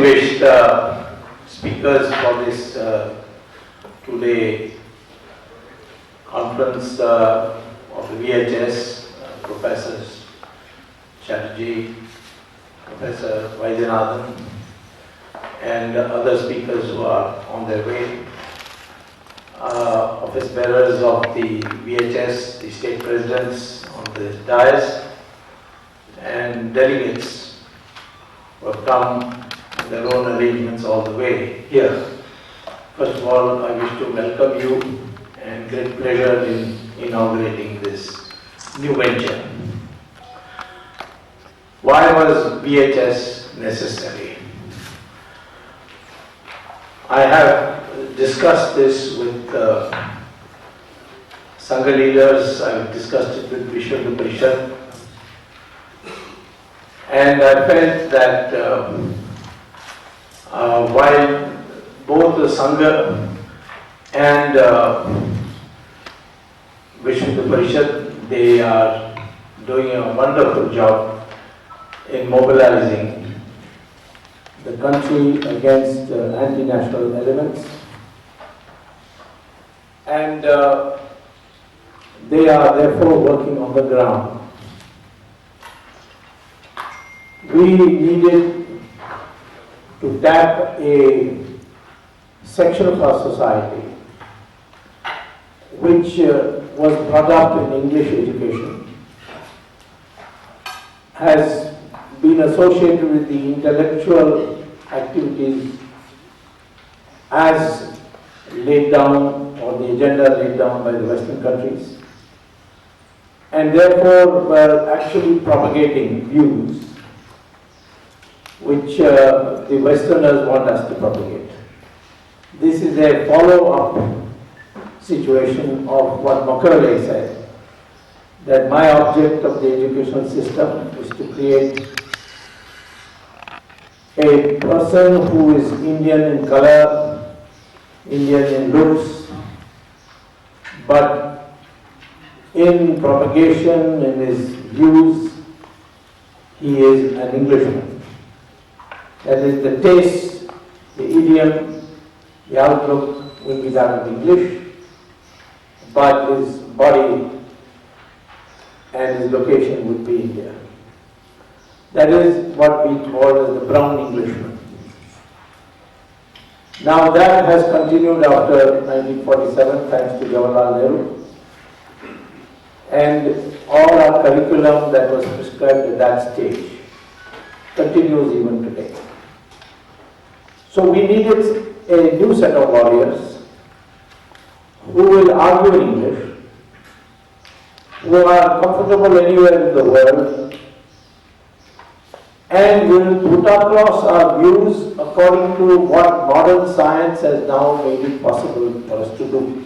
distinguished speakers for this today conference of the VHS, Professors Chatterjee, Professor Vaidyanathan, and other speakers who are on their way, office bearers of the VHS, the state presidents on the dais, and delegates who have come in their own arrangements all the way here. First of all, I wish to welcome you and great pleasure in inaugurating this new venture. Why was VHS necessary? I have discussed this with Sangha leaders, I've discussed it with Vishnu Parishad, and I felt that while both the Sangha and Vishnu Parishad, they are doing a wonderful job in mobilizing the country against anti-national elements, and they are therefore working on the ground. We needed to tap a section of our society which was brought up in English education, has been associated with the intellectual activities as laid down, or the agenda laid down by the Western countries, and therefore were actually propagating views which the Westerners want us to propagate. This is a follow-up situation of what Macaulay said, that my object of the educational system is to create a person who is Indian in color, Indian in looks, but in propagation, in his views, he is an Englishman. That is, the taste, the idiom, the outlook will be that of English, but his body and his location would be India. That is what we call as the brown Englishman. Now that has continued after 1947, thanks to Jawaharlal Nehru, and all our curriculum that was prescribed at that stage continues even today. So we needed a new set of warriors who will argue in English, who are comfortable anywhere in the world, and will put across our views according to what modern science has now made it possible for us to do.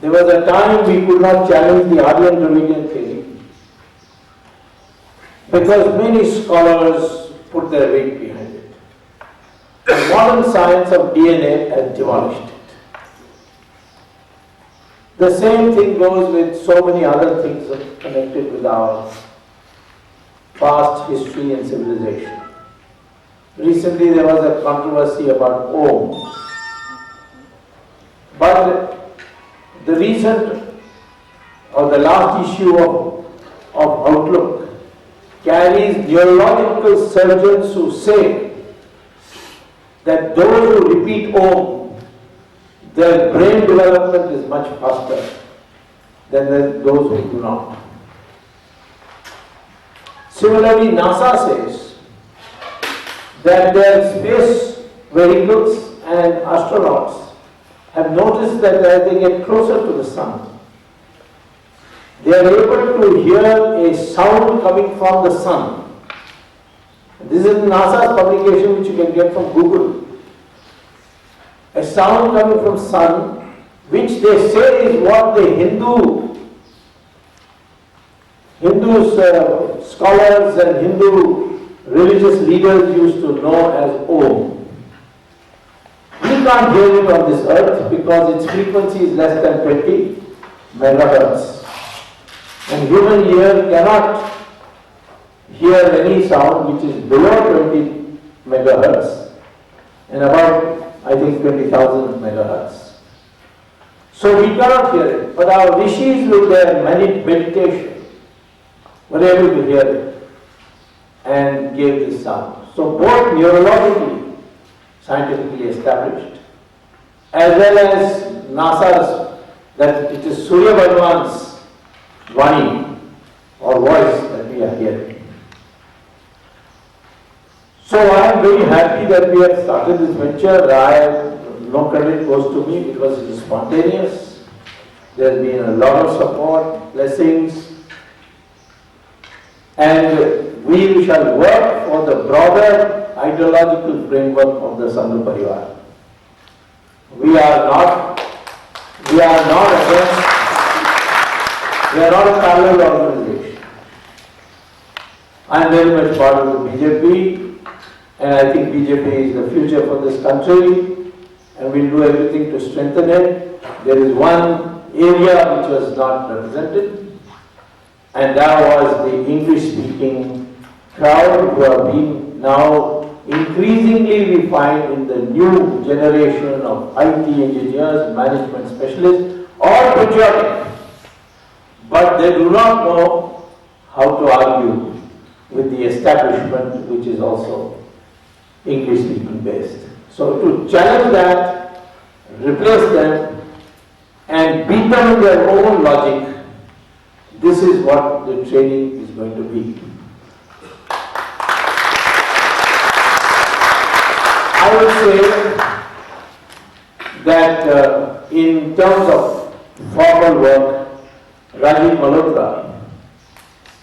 There was a time we could not challenge the Aryan-Dravidian theory because many scholars put their weight behind it. The modern science of DNA has demolished it. The same thing goes with so many other things connected with our past history and civilization. Recently there was a controversy about Om. But the recent or the last issue of Outlook carries neurological surgeons who say that those who repeat Om, their brain development is much faster than those who do not. Similarly, NASA says that their space vehicles and astronauts have noticed that as they get closer to the sun, they are able to hear a sound coming from the sun. This is NASA's publication, which you can get from Google. A sound coming from sun, which they say is what the Hindu scholars and Hindu religious leaders used to know as Om. We can't hear it on this earth because its frequency is less than 20 megahertz. And human ear cannot hear any sound which is below 20 megahertz and about, I think, 20,000 megahertz. So we cannot hear it, but our rishis with their meditation were able to hear it and gave this sound. So both neurologically, scientifically established, as well as NASA's, that it is Surya Bhagwan's Vani or voice that we are hearing. So I am very happy that we have started this venture. No credit goes to me because it is spontaneous. There has been a lot of support, blessings, and we shall work for the broader ideological framework of the Sangha Parivar. We are not a parallel organization. I am very much part of the BJP, and I think BJP is the future for this country, and we'll do everything to strengthen it. There is one area which was not represented, and that was the English-speaking crowd who have been now increasingly we find in the new generation of IT engineers, management specialists, all patriotic, but they do not know how to argue with the establishment which is also English-speaking based. So to challenge that, replace them, and beat them in their own logic, this is what the training is going to be. I would say that in terms of formal work, Rajiv Malhotra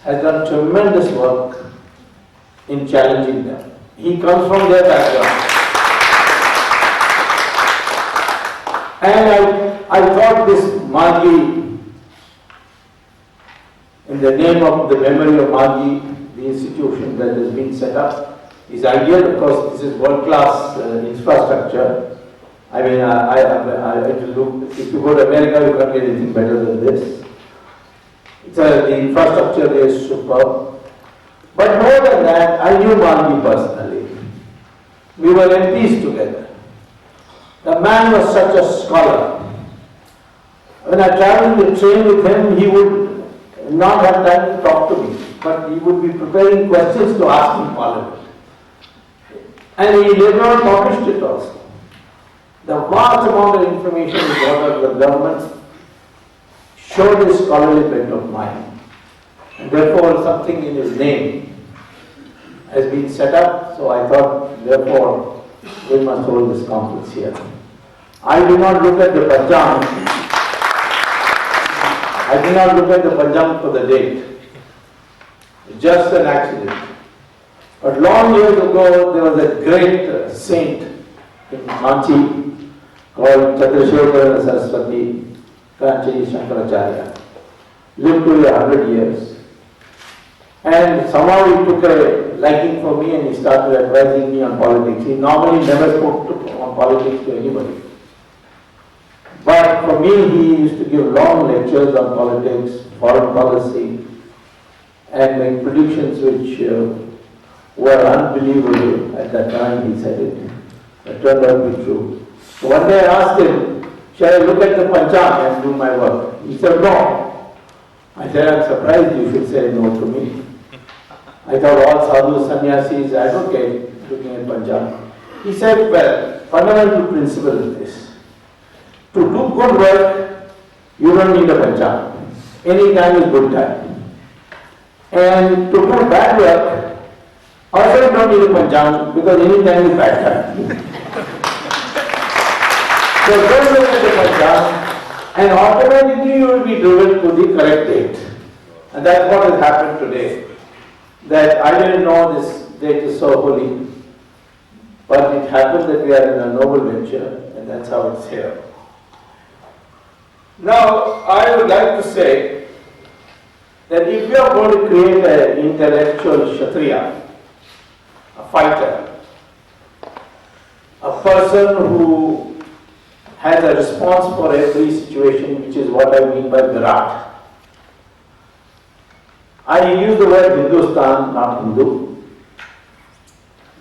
has done tremendous work in challenging them. He comes from their background. And I thought this Margi, in the name of the memory of Margi, the institution that has been set up, is ideal because this is world-class infrastructure. I mean, if you go to America, you can't get anything better than this. The infrastructure is superb. But more than that, I knew Margi personally. We were MPs together. The man was such a scholar. When I traveled in the train with him, he would not have time to talk to me, but he would be preparing questions to ask in Parliament. And he later on published it also. The vast amount of information he got out of the government showed his scholarly bent of mind. And therefore, something in his name has been set up, so I thought, therefore, we must hold this conference here. I do not look at the Panchang. I do not look at the Panchang for the date. It's just an accident. But long years ago, there was a great saint in Manchi called Chandrasekhara Saraswati Kanchi Shankaracharya. Lived to 100 years. And somehow he took a liking for me and he started advising me on politics. He normally never spoke on politics to anybody. But for me, he used to give long lectures on politics, foreign policy, and make predictions which were unbelievable at that time. He said it. It turned out to be true. So one day I asked him, shall I look at the Panchang and do my work? He said, no. I said, I'm surprised you should say no to me. I thought all sadhus, sannyasis advocate looking at Panchang. He said, well, fundamental principle is this. To do good work, you don't need a Panchang. Any time is good time. And to do bad work, also you don't need a Panchang because any time is bad time. So don't look at the Panchang and automatically you will be driven to the correct date. And that's what has happened today. That I didn't know this date is so holy, but it happened that we are in a noble venture and that's how it's here. Now, I would like to say that if you are going to create an intellectual Kshatriya, a fighter, a person who has a response for every situation, which is what I mean by Virat. I use the word Hindustan, not Hindu,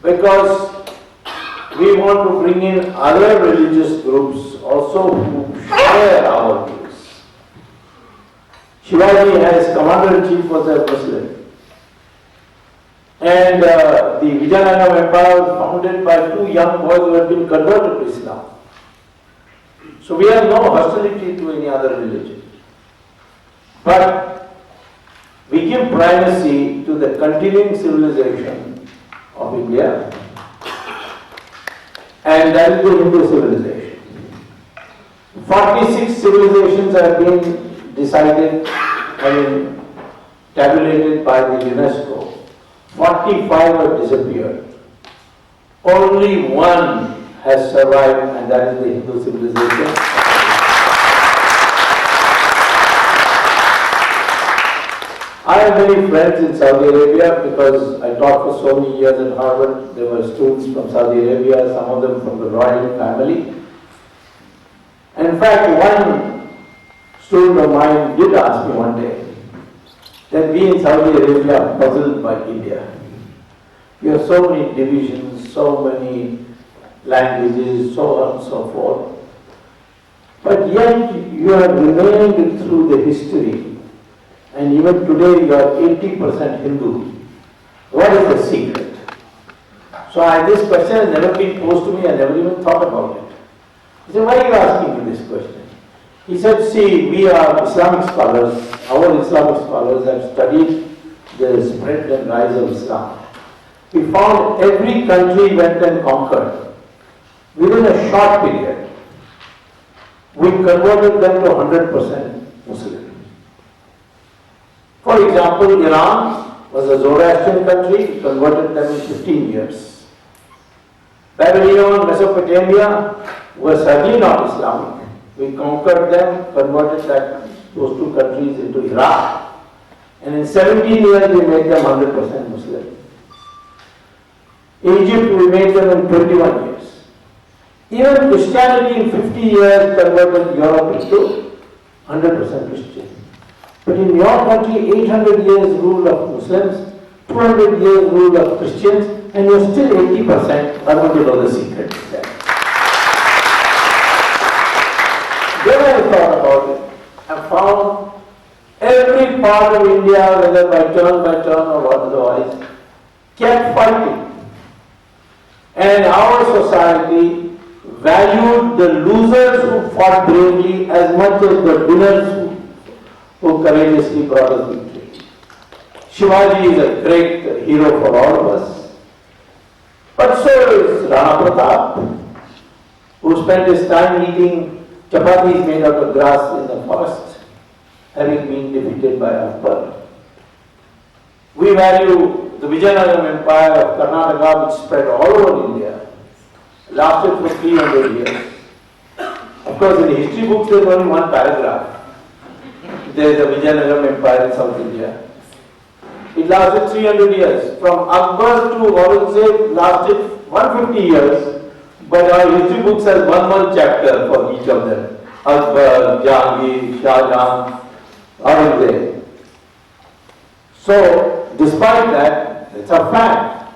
because we want to bring in other religious groups also who share our views. Shivaji, as Commander-in-Chief, was a Muslim. And the Vijayanagara Empire was founded by two young boys who had been converted to Islam. So we have no hostility to any other religion. But we give primacy to the continuing civilization of India, and that is the Hindu civilization. 46 civilizations have been decided, tabulated by the UNESCO. 45 have disappeared. Only one has survived, and that is the Hindu civilization. I have many friends in Saudi Arabia because I taught for so many years at Harvard. There were students from Saudi Arabia, some of them from the royal family. And in fact, one student of mine did ask me one day that we in Saudi Arabia are puzzled by India. We have so many divisions, so many languages, so on and so forth. But yet you have remained through the history. And even today you are 80% Hindu. What is the secret? So this question has never been posed to me, I never even thought about it. He said, why are you asking me this question? He said, see, we are Islamic scholars, our Islamic scholars have studied the spread and rise of Islam. We found every country went and conquered. Within a short period, we converted them to 100% Muslim. For example, Iran was a Zoroastrian country, we converted them in 15 years. Babylon, Mesopotamia was certainly not Islamic. We conquered them, converted those two countries into Iraq, and in 17 years we made them 100% Muslim. Egypt, we made them in 21 years. Even Christianity in 50 years converted Europe into 100% Christian. But in your country, 800 years rule of Muslims, 200 years rule of Christians, and you're still 80%. I want to know the secret. Then I thought about it. I found every part of India, whether by turn or otherwise, kept fighting. And our society valued the losers who fought bravely as much as the winners who courageously brought us victory. Shivaji is a great hero for all of us. But so is Rana Pratap, who spent his time eating chapatis made out of grass in the forest, having been defeated by Akbar. We value the Vijayanagara Empire of Karnataka, which spread all over India, lasted for 300 years. Of course, in the history books there is only one paragraph. There is a Vijayanagara Empire in South India. It lasted 300 years. From Akbar to Aurangzeb lasted 150 years, but our history books has one chapter for each of them. Akbar, Jahangir, Shah Jahan, Aurangzeb. So, despite that, it's a fact.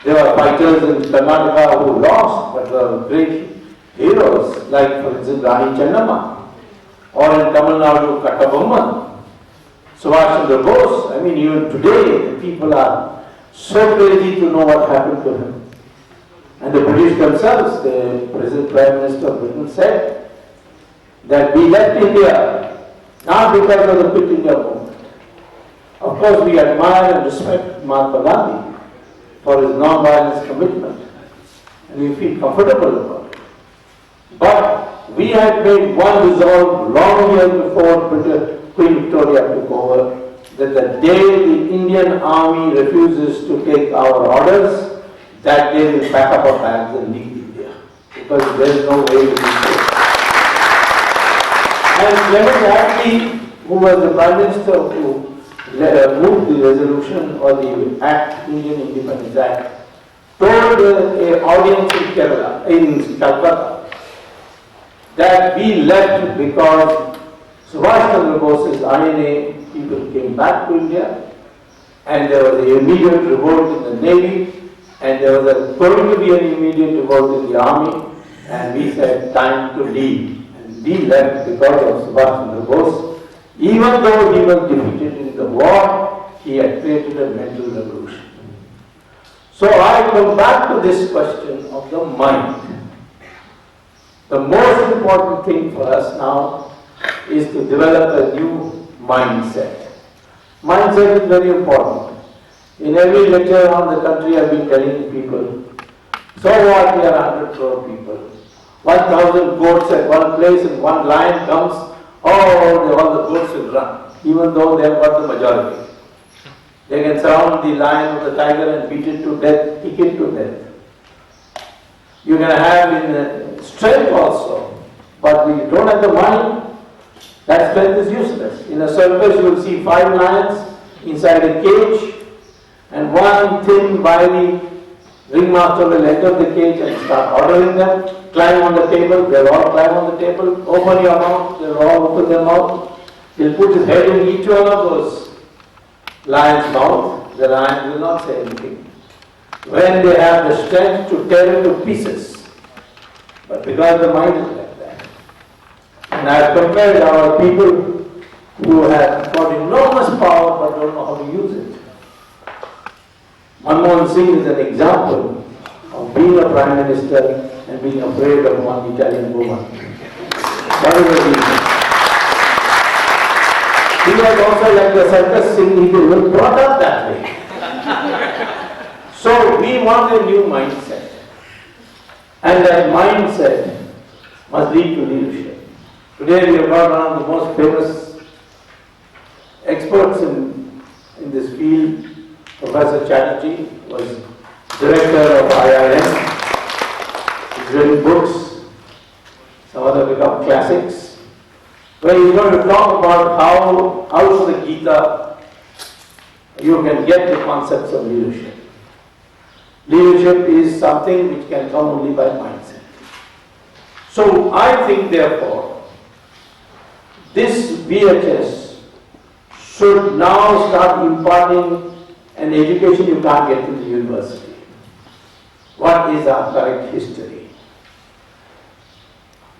There were fighters in Karnataka who lost, but were great heroes, like for instance Rani Chennamma. Or in Tamil Nadu, Kattabomman, Subhash Chandra Bose. I mean, even today, the people are so crazy to know what happened to him. And the British themselves, the present Prime Minister of Britain said that we left India not because of the Quit India movement. Of course, we admire and respect Mahatma Gandhi for his non-violence commitment, and we feel comfortable about it. But we had made one resolve long years before Queen Victoria took over, that the day the Indian army refuses to take our orders, that day we'll pack up our bags and leave India. Because there is no way to be safe. And Clement Attlee, who was the Prime Minister who moved the resolution or the Act, Indian Independence Act, told an audience in Kerala, in Calcutta, that we left because Subhash Chandra Bose's INA people came back to India and there was an immediate revolt in the Navy and there was going to be an immediate revolt in the army, and we said, time to leave. And we left because of Subhash Chandra Bose. Even though he was defeated in the war, he had created a mental revolution. So I come back to this question of the mind. The most important thing for us now is to develop a new mindset. Mindset is very important. In every lecture around the country, I've been telling people, so what, we are 100 crore people. 1,000 goats at one place and one lion comes, all the goats will run, even though they have got the majority. They can surround the lion or the tiger and beat it to death, kick it to death. You can have in strength also, but we don't have the mind, that strength is useless. In a circus, you will see 5 lions inside a cage, and one thin, wiry ringmaster will enter the cage and start ordering them, climb on the table, they'll all climb on the table, open your mouth, they'll all open their mouth, he'll put his head in each one of those lion's mouth, the lion will not say anything. When they have the strength to tear it to pieces, but because the mind is like that. And I have compared our people who have got enormous power but don't know how to use it. Manmohan Singh is an example of being a prime minister and being afraid of one Italian woman. That is the reason. He was also like the circus Singh, he was brought up that way. So we want a new mindset. And that mindset must lead to leadership. Today we have got one of the most famous experts in this field, Professor Chatterjee, was director of IIM. He's written books, some of them become classics, where he's going to talk about how out of the Gita you can get the concepts of leadership. Leadership is something which can come only by mindset. So I think therefore, this VHS should now start imparting an education you can't get in the university. What is our correct history?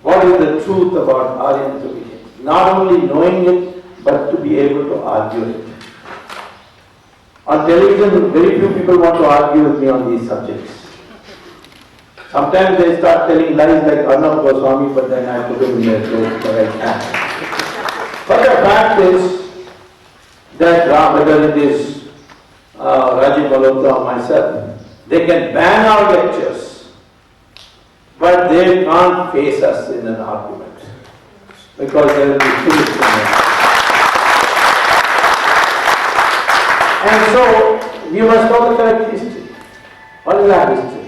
What is the truth about Aryan tradition? Not only knowing it, but to be able to argue it. On television, very few people want to argue with me on these subjects. Sometimes they start telling lies like Arnab Goswami, but then I put him in their place the right hand. But the fact is that whether it is Rajiv Malhotra or myself, they can ban our lectures, but they can't face us in an argument because there will be finished. And so we must know the correct history. What is our history?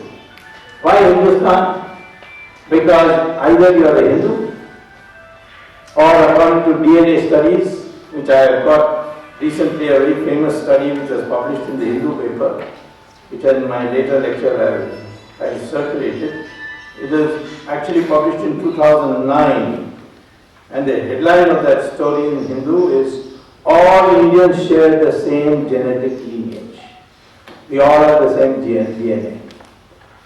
Why Hindustan? Because either you are a Hindu, or according to DNA studies, which I have got recently, a very famous study which was published in the Hindu paper, which in my later lecture I circulated. It was actually published in 2009, and the headline of that story in Hindu is, all Indians share the same genetic lineage. We all have the same DNA.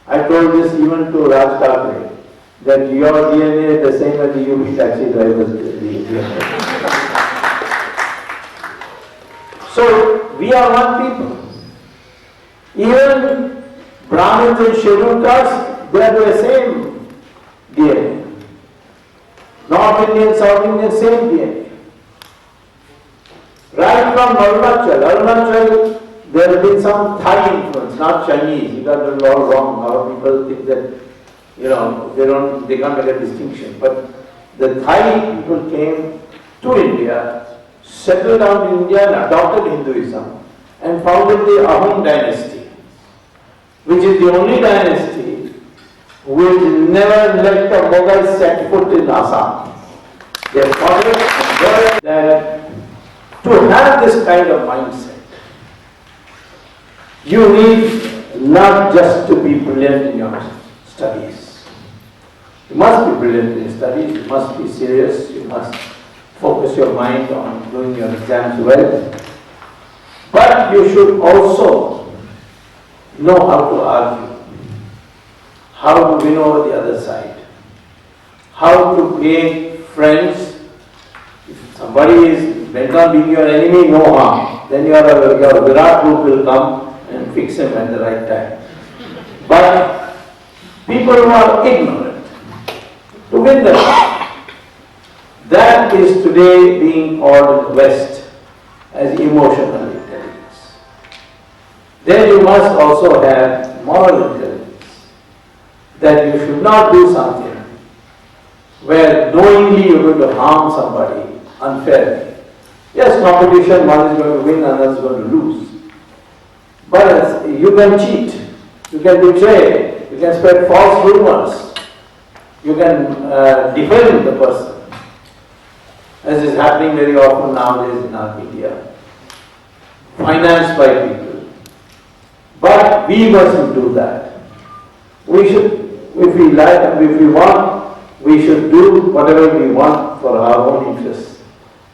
I told this even to Raj Thakre, that your DNA is the same as the UP taxi driver's DNA. So, we are one people. Even Brahmins and scheduled castes, they are the same DNA. North Indian, South Indian, same DNA. Right from Arunachal, there has been some Thai influence, not Chinese. You got it all wrong. A lot of people think that, they can't make a distinction. But the Thai people came to India, settled down in India and adopted Hinduism and founded the Ahom dynasty, which is the only dynasty which never let the Mughals set foot in Assam. They fought it and that to have this kind of mindset, you need not just to be brilliant in your studies. You must be brilliant in studies, you must be serious, you must focus your mind on doing your exams well. But you should also know how to how to win over the other side, how to make friends. If somebody is bent on being your enemy, no harm. Then your Virat group will come and fix him at the right time. But people who are ignorant, to win them, that is today being called in the West as emotional intelligence. Then you must also have moral intelligence, that you should not do something where knowingly you're going to harm somebody unfairly. Yes, competition, one is going to win, another is going to lose. But you can cheat, you can betray, you can spread false rumors, you can defend the person, as is happening very often nowadays in our media, financed by people. But we mustn't do that. We should, if we like and if we want, we should do whatever we want for our own interests.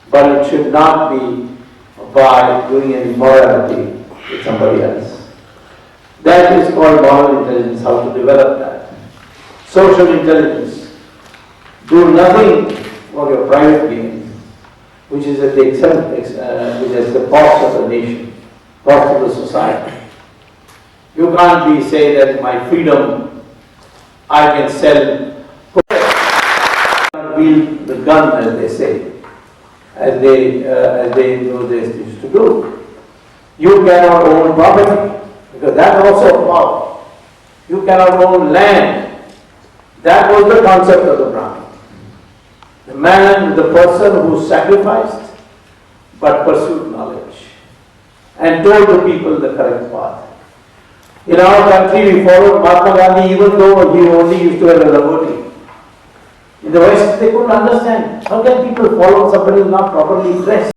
But it should not be by doing any morality with somebody else. That is called moral intelligence, how to develop that. Social intelligence. Do nothing for your private gain, which is at the which is the cost of the nation, cost of the society. You can't be say that my freedom I can sell, wield the gun, as they say, as they in those days used to do. You cannot own property, because that also power. You cannot own land. That was the concept of the Brahmin. The man, the person who sacrificed but pursued knowledge and told the people the correct path. In our country, we followed Mahatma Gandhi even though he only used to wear a lavoti. In the West, they couldn't understand. How can people follow somebody who is not properly dressed?